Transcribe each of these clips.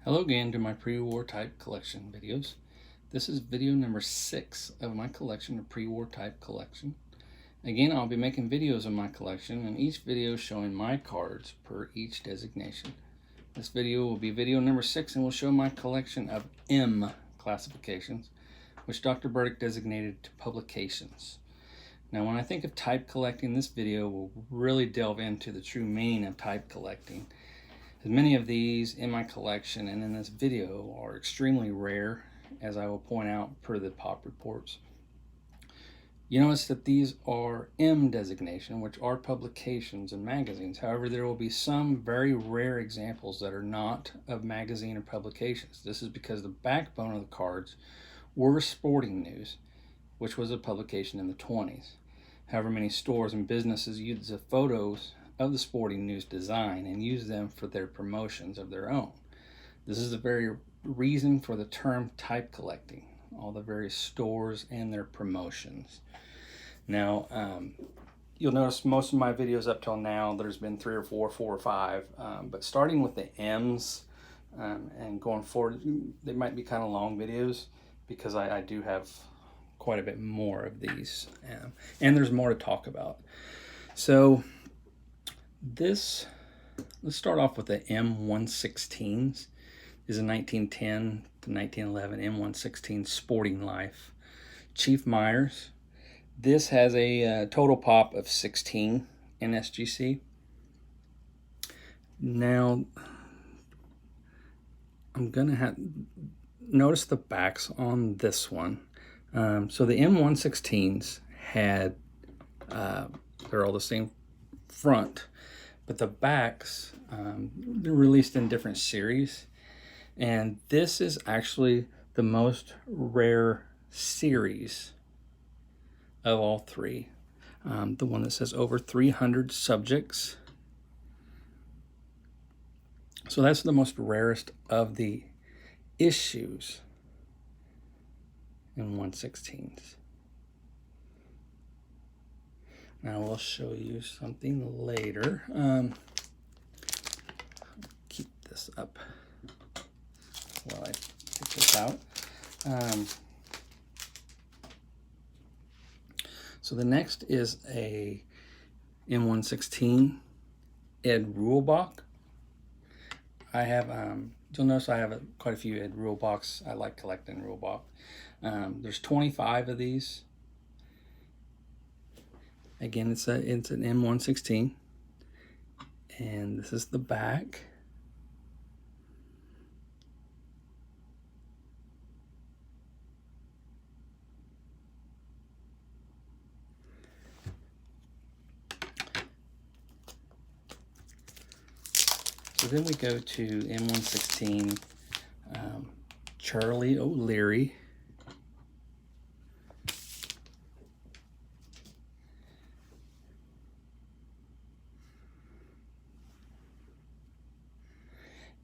Hello again to my pre-war type collection videos. This is video number 6 of my collection of pre-war type collection. Again, I'll be making videos of my collection, and each video showing my cards per each designation. This video will be video number 6 and will show my collection of M classifications, which Dr. Burdick designated to publications. Now, when I think of type collecting, this video will really delve into the true meaning of type collecting. As many of these in my collection and in this video are extremely rare, as I will point out per the pop reports. You notice that these are M designation, which are publications and magazines. However, there will be some very rare examples that are not of magazine or publications. This is because the backbone of the cards were sporting news, which was a publication in the 20s. However, many stores and businesses use the photos of the sporting news design and use them for their promotions of their own. This is the very reason for the term type collecting, all the various stores and their promotions. Now, you'll notice most of my videos up till now, there's been 3 or 4 or 5, but starting with the M's and going forward, they might be kind of long videos because I do have quite a bit more of these, and there's more to talk about. So let's start off with the M116s. This is a 1910 to 1911 M116 Sporting Life. Chief Myers. This has a total pop of 16 in SGC. Now, I'm going to notice the backs on this one. So the M116s had, they're all the same front, but the backs, they're released in different series. And this is actually the most rare series of all 3. The one that says over 300 subjects. So that's the most rarest of the issues in 116s. Now we'll show you something later. Keep this up while I take this out. So the next is a M116 Ed Rulebach. I have, you'll notice I have quite a few Ed Rulebachs. I like collecting Rulebach. There's 25 of these. Again, it's an M116, and this is the back. So then we go to M116 Charlie O'Leary.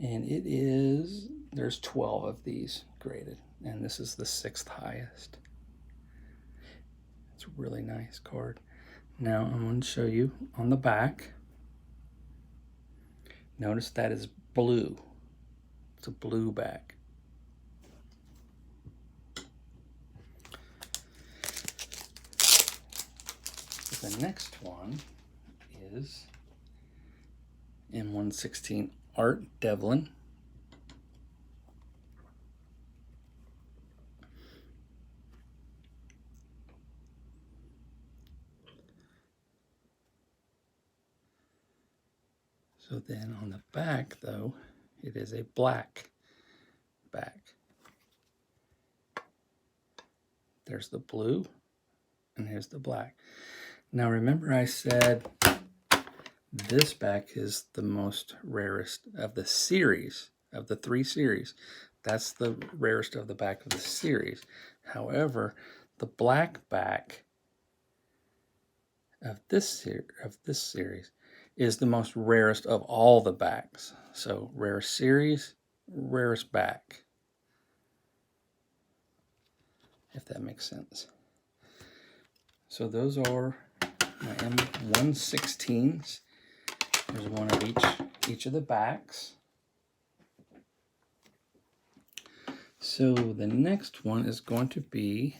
And there's 12 of these graded, and this is the 6th highest. It's a really nice card. Now I'm going to show you on the back. Notice that is blue. It's a blue back. The next one is M116 Art Devlin. So then on the back, though, it is a black back. There's the blue, and here's the black. Now remember I said this back is the most rarest of the series, of the 3 series. That's the rarest of the back of the series. However, the black back of this series is the most rarest of all the backs. So rarest series, rarest back, if that makes sense. So those are my M116s. There's one of each of the backs. So the next one is going to be,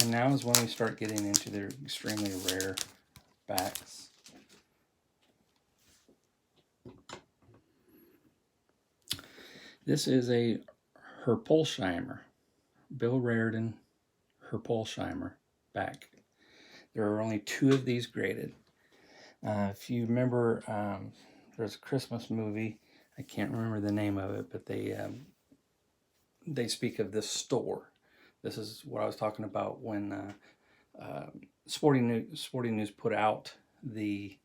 and now is when we start getting into their extremely rare backs. This is a Herpolsheimer, Bill Raritan Herpolsheimer back. There are only 2 of these graded. If you remember, there's a Christmas movie. I can't remember the name of it, but they speak of this store. This is what I was talking about when Sporting News put out the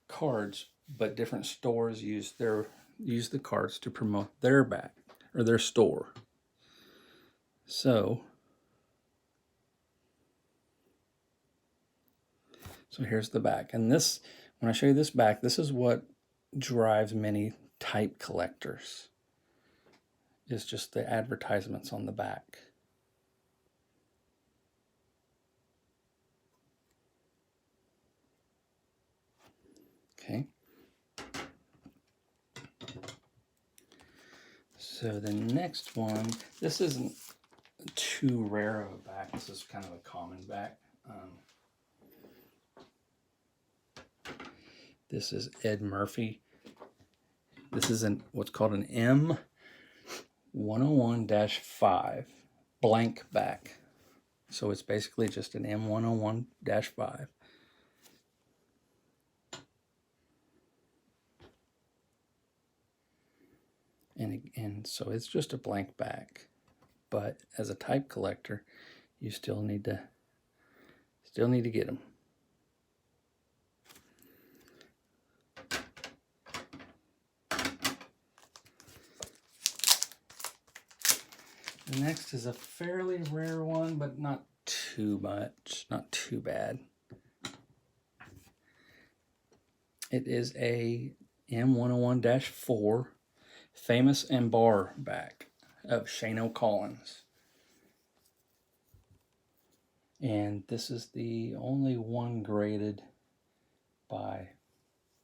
cards, but different stores use the cards to promote their back or their store. So here's the back, and this, when I show you this back, this is what drives many type collectors. Is just the advertisements on the back. Okay. So the next one, this isn't too rare of a back. This is kind of a common back. This is Ed Murphy. This is what's called an M101-5 blank back. So it's basically just an M101-5. And so it's just a blank back. But as a type collector, you still need to get them. The next is a fairly rare one, but not too much, not too bad. It is a M101-4 Famous and Bar back of Shano Collins. And this is the only one graded by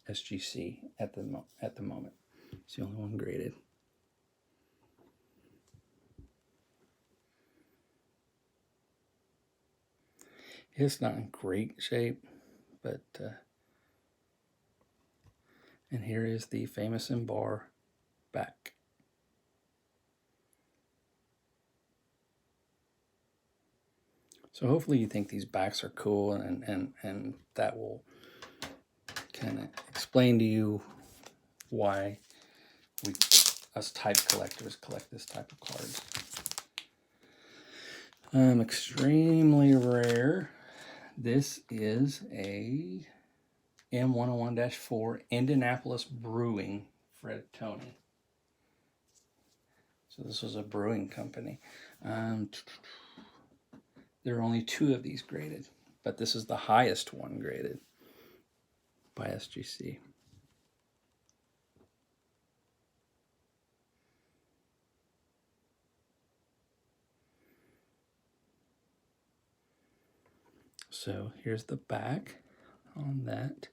SGC at the moment. It's the only one graded. It's not in great shape, but and here is the Famous and Bar back. So hopefully you think these backs are cool, and that will kind of explain to you why us type collectors collect this type of cards. Extremely rare. This is a M101-4 Indianapolis Brewing Fred Tony. So this was a brewing company. There are only 2 of these graded, but this is the highest one graded by SGC. So here's the back on that.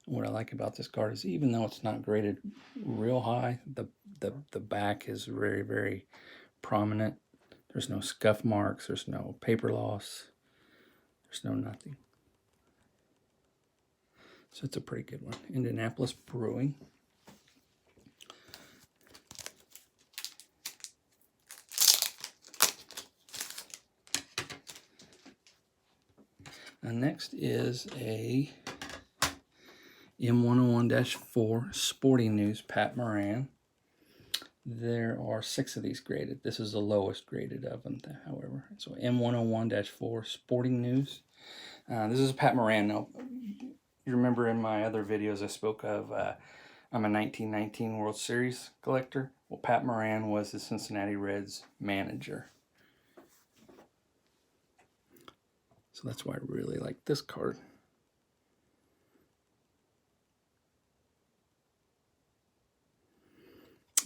What I like about this card is, even though it's not graded real high, the back is very, very prominent. There's no scuff marks, there's no paper loss, there's no nothing. So it's a pretty good one. Indianapolis Brewing. And next is a M101-4 Sporting News Pat Moran. There are 6 of these graded. This is the lowest graded of them, however. So M101-4 Sporting News. This is Pat Moran. Now, you remember in my other videos I spoke of I'm a 1919 World Series collector. Well, Pat Moran was the Cincinnati Reds manager. So that's why I really like this card.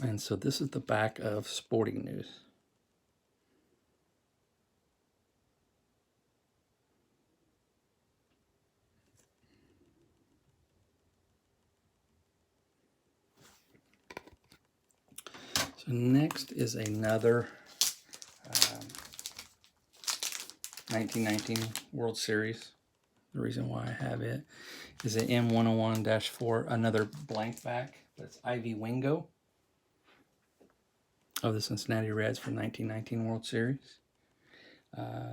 And so this is the back of Sporting News. So next is another 1919 World Series. The reason why I have it is an M101-4, another blank back, but it's Ivy Wingo of the Cincinnati Reds from 1919 World Series.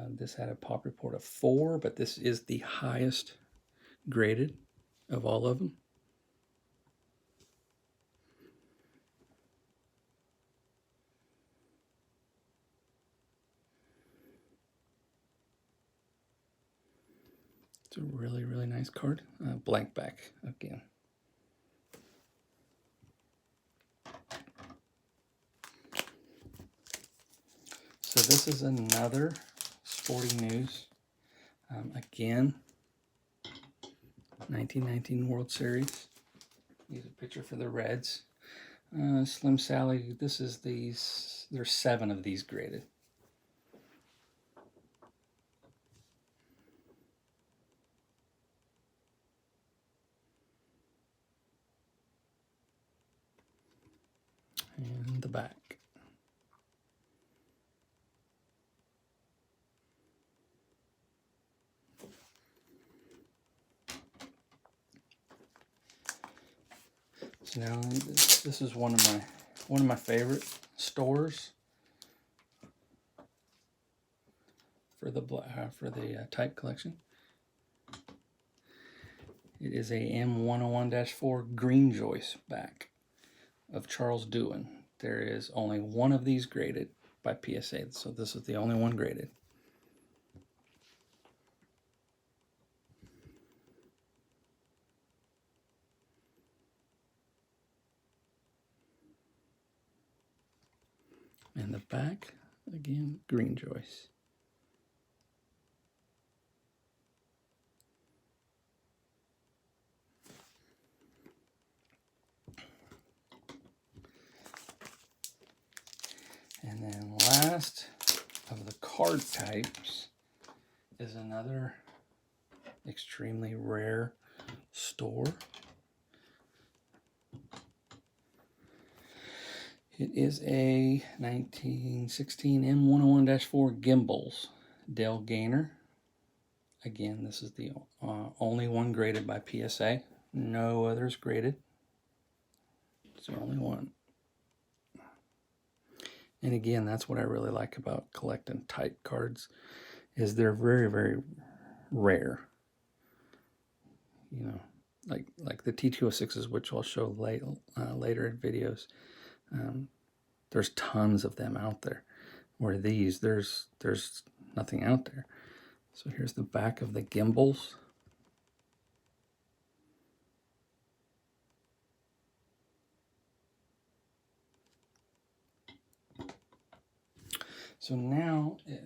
This had a pop report of 4, but this is the highest graded of all of them. It's a really, really nice card. Blank back again. So this is another Sporting News. Again, 1919 World Series. Here's a picture for the Reds. Slim Sally, this is these, there's 7 of these graded. And the back. So now this is one of my favorite stores for the type collection. It is a M101-4 green joist back of Charles Dewin. There is only one of these graded by PSA, so this is the only one graded. And the back, again, green joist. And then last of the card types is another extremely rare store. It is a 1916 M101-4 Gimbals Dale Gaynor. Again, this is the only one graded by PSA. No others graded. It's the only one. And again, that's what I really like about collecting type cards, is they're very, very rare. You know, like the T206s, which I'll show later in videos. There's tons of them out there. Where these, there's nothing out there. So here's the back of the Gimbals. So now I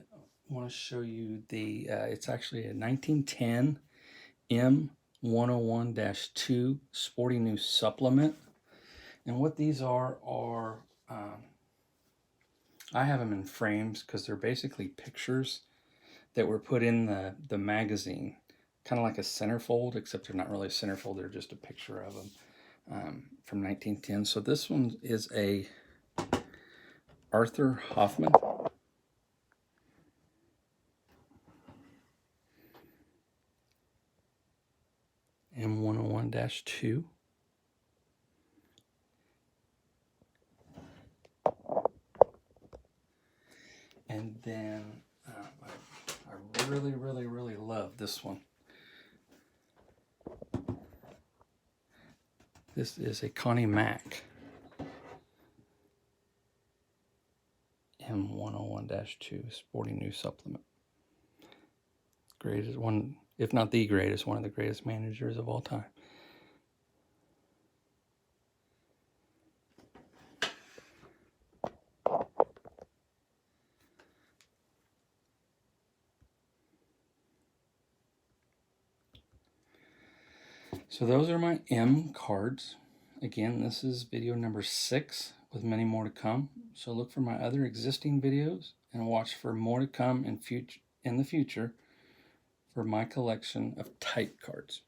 want to show you the, it's actually a 1910 M101-2 Sporting News supplement. And what these are I have them in frames because they're basically pictures that were put in the magazine. Kind of like a centerfold, except they're not really a centerfold, they're just a picture of them from 1910. So this one is a Arthur Hoffman. M101-2. And then I really, really, really love this one. This is a Connie Mack M101-2 Sporting News supplement. Greatest one, if not the greatest, one of the greatest managers of all time. So those are my M cards. Again, this is video number 6 with many more to come. So look for my other existing videos and watch for more to come in the future for my collection of type cards.